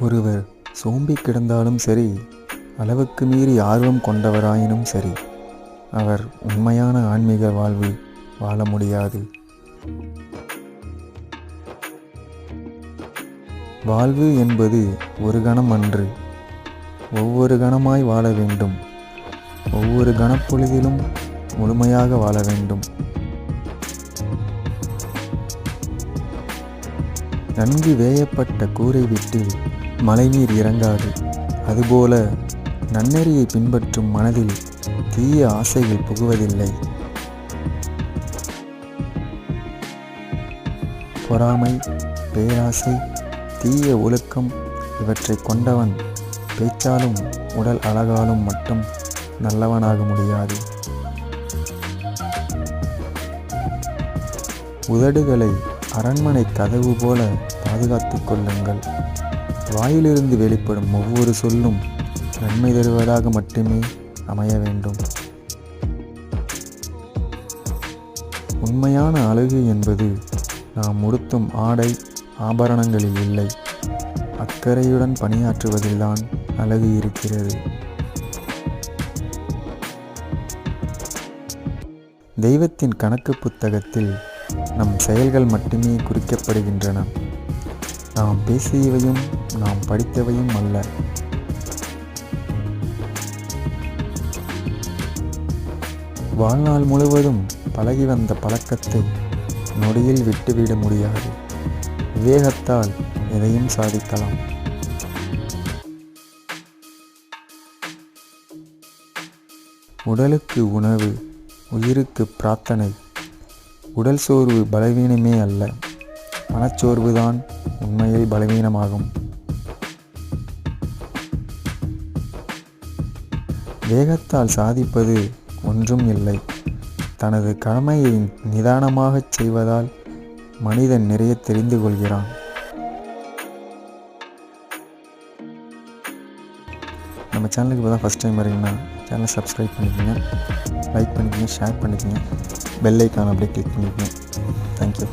ஒருவர் சோம்பி கிடந்தாலும் சரி, அளவுக்கு மீறி ஆர்வம் கொண்டவராயினும் சரி, அவர் உண்மையான ஆன்மீக வாழ்வு வாழ முடியாது. வாழ்வு என்பது ஒரு கணம் அன்று, ஒவ்வொரு கணமாய் வாழ வேண்டும். ஒவ்வொரு கணப்பொழுதிலும் முழுமையாக வாழ வேண்டும். நன்கு வேயப்பட்ட கூரை வீட்டில் மழைநீர் இறங்காது. அதுபோல நன்னெறியை பின்பற்றும் மனதில் தீய ஆசைகள் புகுவதில்லை. பொறாமை, பேராசை, தீய ஒழுக்கம் இவற்றை கொண்டவன் பேச்சாலும் உடல் அழகாலும் மட்டும் நல்லவனாக முடியாது. உதடுகளை அரண்மனை கதவு போல பாதுகாத்து கொள்ளுங்கள். வாயிலிருந்து வெளிப்படும் ஒவ்வொரு சொல்லும் நன்மை தருவதாக மட்டுமே அமைய வேண்டும். உண்மையான அழகு என்பது நாம் உடுத்தும் ஆடை ஆபரணங்களில் இல்லை, அக்கறையுடன் பணியாற்றுவதில்தான் அழகு இருக்கிறது. தெய்வத்தின் கணக்கு புத்தகத்தில் நம் செயல்கள் மட்டுமே குறிக்கப்படுகின்றன. நாம் பேசியவையும் நாம் படித்தவையும் அல்ல. வாழ்நாள் முழுவதும் பழகி வந்த பழக்கத்தை நொடியில் விட்டுவிட முடியாது. விவேகத்தால் எதையும் சாதிக்கலாம். உடலுக்கு உணவு, உயிருக்கு பிரார்த்தனை. உடல் சோர்வு பலவீனமே அல்ல, மனச்சோர்வுதான் உண்மையில் பலவீனமாகும். வேகத்தால் சாதிப்பது ஒன்றும் இல்லை. தனது கடமையை நிதானமாகச் செய்வதால் மனிதன் நிறைய தெரிந்து கொள்கிறான். நம்ம சேனலுக்கு இப்போ தான் ஃபஸ்ட் டைம் வரீங்கன்னா சேனலை சப்ஸ்கிரைப் பண்ணிக்கோங்க, லைக் பண்ணிக்கோங்க, ஷேர் பண்ணிக்கோங்க, பெல் ஐக்கான் அப்படியே கிளிக் பண்ணிக்கோங்க. தேங்க்யூ.